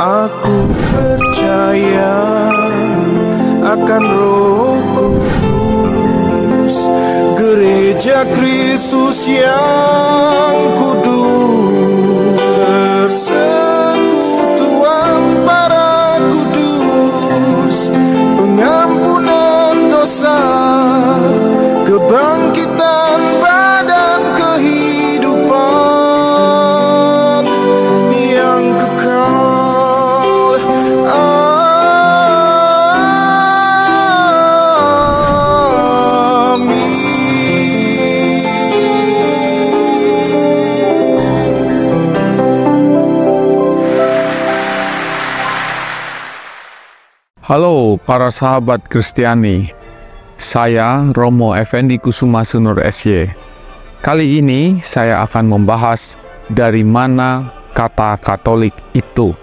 Aku percaya akan Roh Kudus, gereja Kristus yang kudus, persekutuan para kudus, pengampunan dosa, kebangkitan badan, kehidupan yang kekal. Halo para sahabat Kristiani, saya Romo Effendi Kusuma Sunur SY. Kali ini saya akan membahas dari mana kata Katolik itu.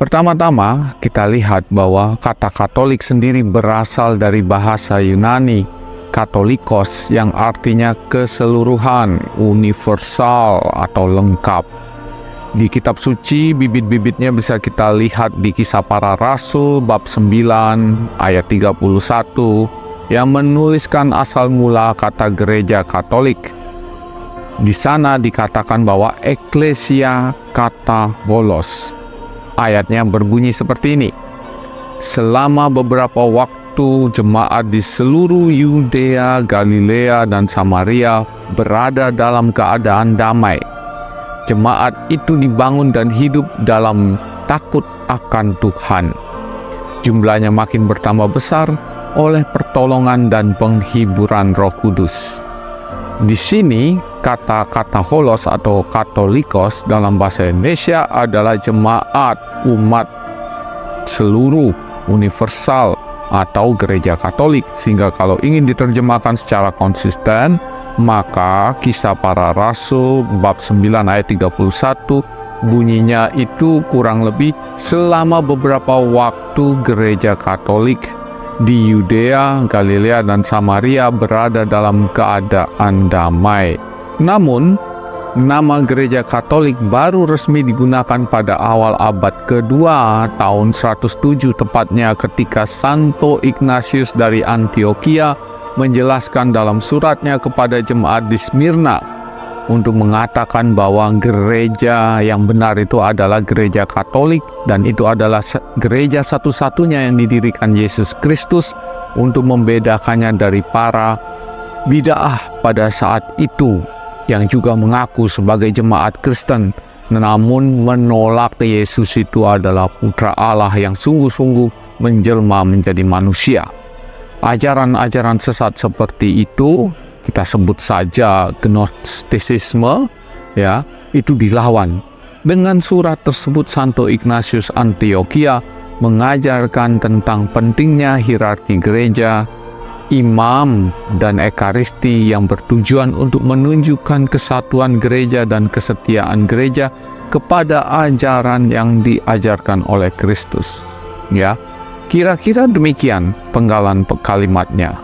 Pertama-tama kita lihat bahwa kata Katolik sendiri berasal dari bahasa Yunani Katolikos yang artinya keseluruhan, universal atau lengkap. Di kitab suci, bibit-bibitnya bisa kita lihat di Kisah Para Rasul bab 9 ayat 31 yang menuliskan asal mula kata gereja Katolik. Di sana dikatakan bahwa Ecclesia Katolikos. Ayatnya berbunyi seperti ini: selama beberapa waktu jemaat di seluruh Yudea, Galilea, dan Samaria berada dalam keadaan damai. Jemaat itu dibangun dan hidup dalam takut akan Tuhan. Jumlahnya makin bertambah besar oleh pertolongan dan penghiburan Roh Kudus. Di sini, kata Katolikos atau Katolikos dalam bahasa Indonesia adalah jemaat, umat seluruh, universal, atau gereja Katolik. Sehingga kalau ingin diterjemahkan secara konsisten, maka Kisah Para Rasul bab 9 ayat 31 bunyinya itu kurang lebih selama beberapa waktu gereja Katolik di Yudea, Galilea, dan Samaria berada dalam keadaan damai. Namun, nama gereja Katolik baru resmi digunakan pada awal abad kedua tahun 107 tepatnya ketika Santo Ignatius dari Antioquia menjelaskan dalam suratnya kepada jemaat di Smyrna untuk mengatakan bahwa gereja yang benar itu adalah gereja Katolik dan itu adalah gereja satu-satunya yang didirikan Yesus Kristus untuk membedakannya dari para bid'ah pada saat itu yang juga mengaku sebagai jemaat Kristen namun menolak Yesus itu adalah putra Allah yang sungguh-sungguh menjelma menjadi manusia. Ajaran-ajaran sesat seperti itu, kita sebut saja gnostisisme, ya, itu dilawan. Dengan surat tersebut Santo Ignatius Antioquia mengajarkan tentang pentingnya hierarki gereja, imam, dan ekaristi yang bertujuan untuk menunjukkan kesatuan gereja dan kesetiaan gereja kepada ajaran yang diajarkan oleh Kristus. Ya, kira-kira demikian penggalan kalimatnya.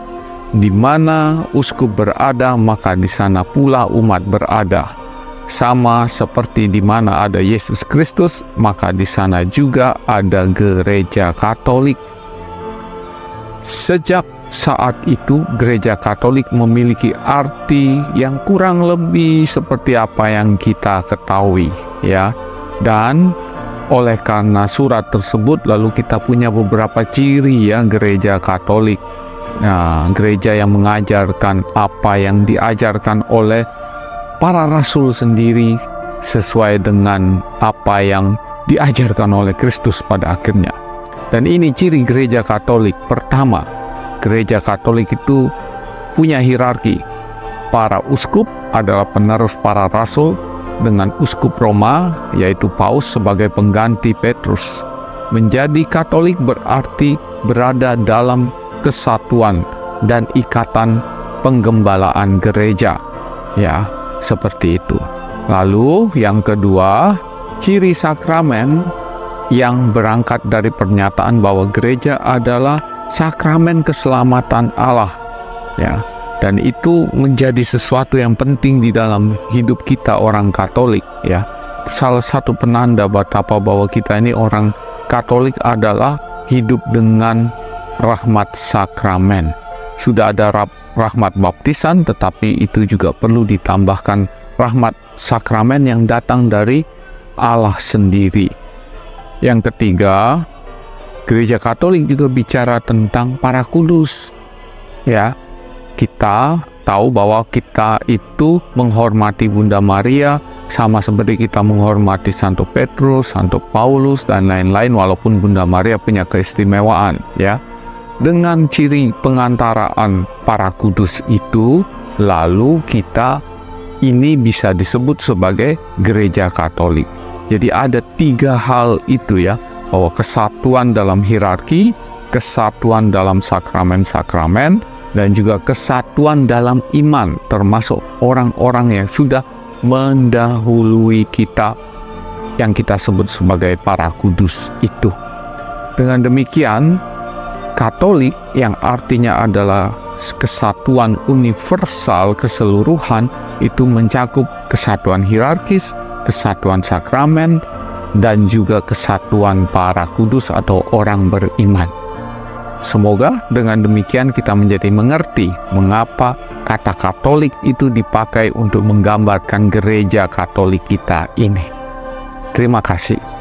Di mana uskup berada, maka di sana pula umat berada. Sama seperti di mana ada Yesus Kristus, maka di sana juga ada gereja Katolik. Sejak saat itu, gereja Katolik memiliki arti yang kurang lebih seperti apa yang kita ketahui, ya. Dan oleh karena surat tersebut, lalu kita punya beberapa ciri ya gereja Katolik. Nah, gereja yang mengajarkan apa yang diajarkan oleh para rasul sendiri sesuai dengan apa yang diajarkan oleh Kristus pada akhirnya. Dan ini ciri gereja Katolik. Pertama, gereja Katolik itu punya hierarki. Para uskup adalah penerus para rasul, dengan uskup Roma yaitu Paus sebagai pengganti Petrus. Menjadi Katolik berarti berada dalam kesatuan dan ikatan penggembalaan gereja, ya, seperti itu. Lalu yang kedua, ciri sakramen yang berangkat dari pernyataan bahwa gereja adalah sakramen keselamatan Allah, ya. Dan itu menjadi sesuatu yang penting di dalam hidup kita orang Katolik, ya. salah satu penanda betapa bahwa kita ini orang Katolik adalah hidup dengan rahmat sakramen. Sudah ada rahmat baptisan, tetapi itu juga perlu ditambahkan rahmat sakramen yang datang dari Allah sendiri. Yang ketiga, Gereja Katolik juga bicara tentang para kudus. Ya, kita tahu bahwa kita itu menghormati Bunda Maria sama seperti kita menghormati Santo Petrus, Santo Paulus, dan lain-lain, walaupun Bunda Maria punya keistimewaan, ya. Dengan ciri pengantaraan para kudus itu, lalu kita ini bisa disebut sebagai Gereja Katolik. Jadi ada 3 hal itu ya, bahwa kesatuan dalam hierarki, kesatuan dalam sakramen-sakramen, dan juga kesatuan dalam iman, termasuk orang-orang yang sudah mendahului kita, yang kita sebut sebagai para kudus itu. Dengan demikian, Katolik yang artinya adalah kesatuan universal, keseluruhan, itu mencakup kesatuan hierarkis, kesatuan sakramen, dan juga kesatuan para kudus atau orang beriman. Semoga dengan demikian kita menjadi mengerti mengapa kata Katolik itu dipakai untuk menggambarkan gereja Katolik kita ini. Terima kasih.